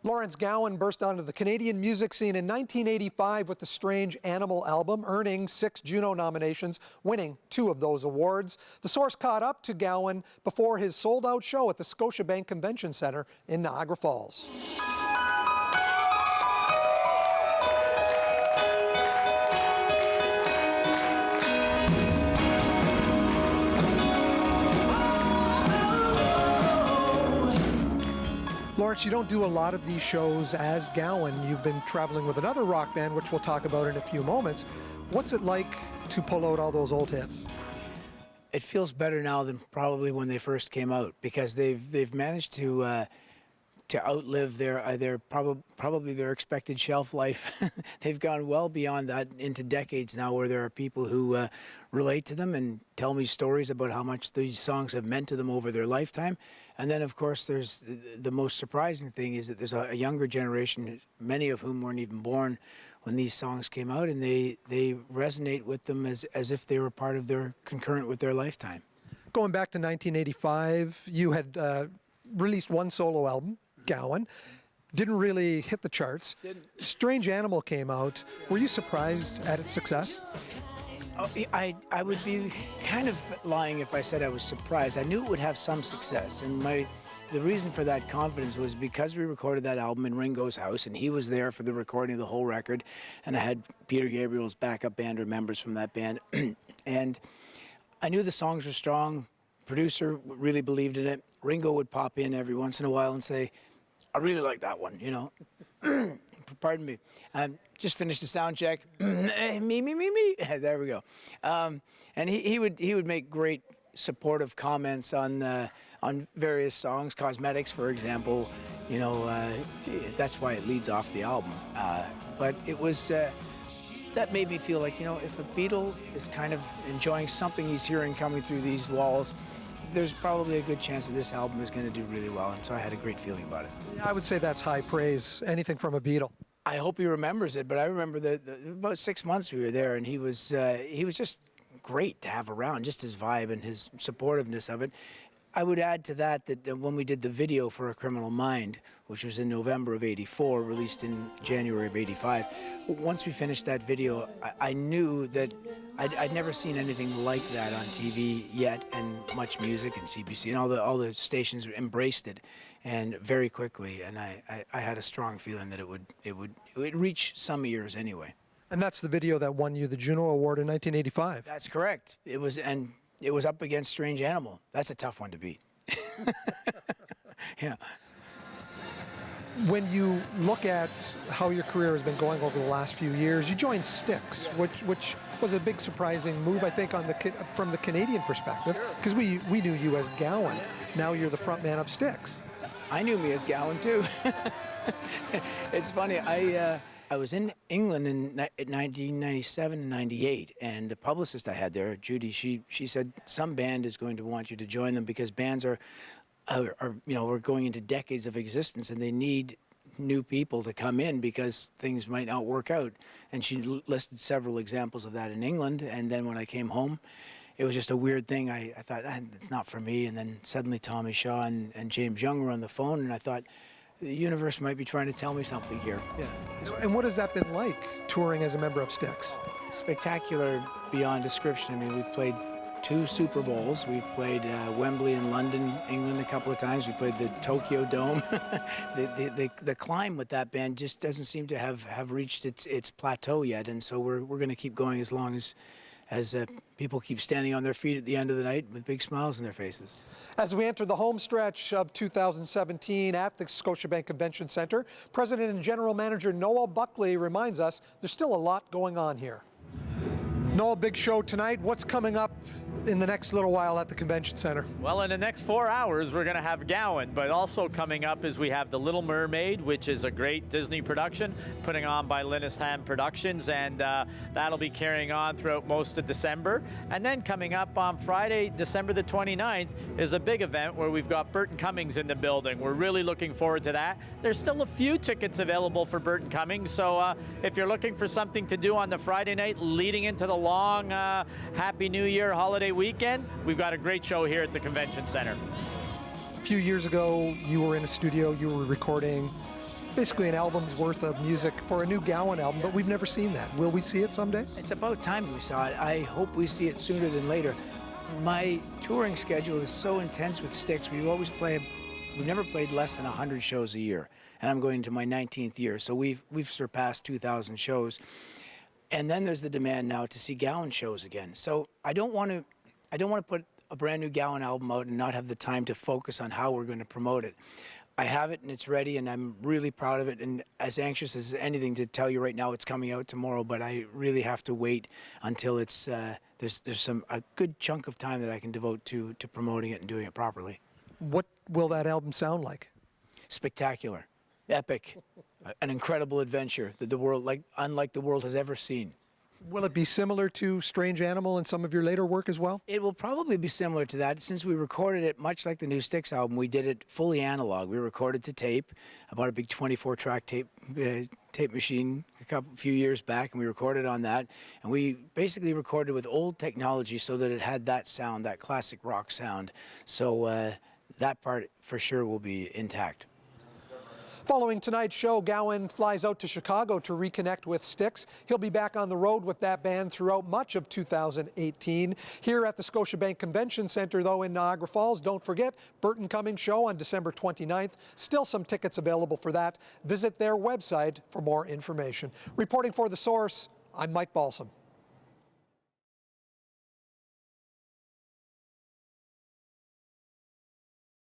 Lawrence Gowan burst onto the Canadian music scene in 1985 with the Strange Animal album, earning 6 Juno nominations, winning 2 of those awards. The Source caught up to Gowan before his sold-out show at the Scotiabank Convention Centre in Niagara Falls. Lawrence, you don't do a lot of these shows as Gowan. You've been traveling with another rock band, which we'll talk about in a few moments. What's it like to pull out all those old hits? It feels better now than probably when they first came out, because they've managed to outlive probably their expected shelf life. They've gone well beyond that into decades now, where there are people who relate to them and tell me stories about how much these songs have meant to them over their lifetime. And then, of course, there's the most surprising thing is that there's a younger generation, many of whom weren't even born when these songs came out, and they resonate with them as if they were part of their concurrent with their lifetime. Going back to 1985, you had released one solo album, Gowan. Didn't really hit the charts. Strange Animal came out. Were you surprised at its success? Oh, I would be kind of lying if I said I was surprised. I knew it would have some success, and the reason for that confidence was because we recorded that album in Ringo's house, and he was there for the recording of the whole record, and I had Peter Gabriel's backup band or members from that band, and I knew the songs were strong. Producer really believed in it. Ringo would pop in every once in a while and say, "I really like that one," you know. Pardon me. Just finished the sound check. me. There we go. And he would make great supportive comments on various songs, Cosmetics, for example. You know, that's why it leads off the album. But it was that made me feel like, you know, if a Beatle is kind of enjoying something he's hearing coming through these walls, there's probably a good chance that this album is going to do really well, and so I had a great feeling about it. I would say that's high praise, anything from a Beatle. I hope he remembers it, but I remember that about 6 months we were there, and he was just great to have around, just his vibe and his supportiveness of it. I would add to that when we did the video for A Criminal Mind, which was in November of '84, released in January of '85, once we finished that video, I knew that I'd never seen anything like that on TV yet, and Much Music and CBC and all the stations embraced it, and very quickly. And I had a strong feeling that it would reach some ears anyway. And that's the video that won you the Juno Award in 1985. That's correct. It was up against Strange Animal. That's a tough one to beat. Yeah. When you look at how your career has been going over the last few years, you joined Styx, which was a big surprising move, I think, from the Canadian perspective, because we knew you as Gowan. Now you're the front man of Styx. I knew me as Gowan too. It's funny. I was in England in 1997 and 98, and the publicist I had there, Judy, she said some band is going to want you to join them, because bands are you know, we're going into decades of existence, and they need new people to come in because things might not work out. And she listed several examples of that in England, and then when I came home, it was just a weird thing. I thought, it's not for me, and then suddenly Tommy Shaw and James Young were on the phone, and I thought, the universe might be trying to tell me something here. Yeah. And what has that been like, touring as a member of Styx? Spectacular beyond description. I mean, we've played 2 Super Bowls. We've played Wembley in London, England a couple of times. We played the Tokyo Dome. The climb with that band just doesn't seem to have reached its plateau yet, and so we're going to keep going as long as people keep standing on their feet at the end of the night with big smiles on their faces. As we enter the home stretch of 2017 at the Scotiabank Convention Centre, President and General Manager Noel Buckley reminds us there's still a lot going on here. Noel, big show tonight. What's coming up in the next little while at the Convention Centre? Well, in the next 4 hours, we're going to have Gowan, but also coming up is we have The Little Mermaid, which is a great Disney production, putting on by Linisham Productions, and that'll be carrying on throughout most of December. And then coming up on Friday, December the 29th, is a big event where we've got Burton Cummings in the building. We're really looking forward to that. There's still a few tickets available for Burton Cummings, so if you're looking for something to do on the Friday night leading into the long Happy New Year holiday weekend, we've got a great show here at the Convention Center. A few years ago, you were in a studio, you were recording basically an album's worth of music for a new Gowan album, but we've never seen that. Will we see it someday? It's about time we saw it. I hope we see it sooner than later. My touring schedule is so intense with Styx. We've never played less than 100 shows a year, and I'm going into my 19th year, so we've surpassed 2,000 shows. And then there's the demand now to see Gowan shows again. So I don't want to put a brand new Gowan album out and not have the time to focus on how we're going to promote it. I have it and it's ready, and I'm really proud of it, and as anxious as anything to tell you right now it's coming out tomorrow, but I really have to wait until it's there's a good chunk of time that I can devote to promoting it and doing it properly. What will that album sound like? Spectacular, epic, an incredible adventure that the world, unlike the world has ever seen. Will it be similar to Strange Animal and some of your later work as well? It will probably be similar to that. Since we recorded it, much like the new Styx album, we did it fully analog. We recorded to tape, about a big 24-track tape machine a few years back, and we recorded on that. And we basically recorded with old technology so that it had that sound, that classic rock sound. So that part for sure will be intact. Following tonight's show, Gowan flies out to Chicago to reconnect with Styx. He'll be back on the road with that band throughout much of 2018. Here at the Scotiabank Convention Centre, though, in Niagara Falls, don't forget, Burton Cummings show on December 29th. Still some tickets available for that. Visit their website for more information. Reporting for The Source, I'm Mike Balsom.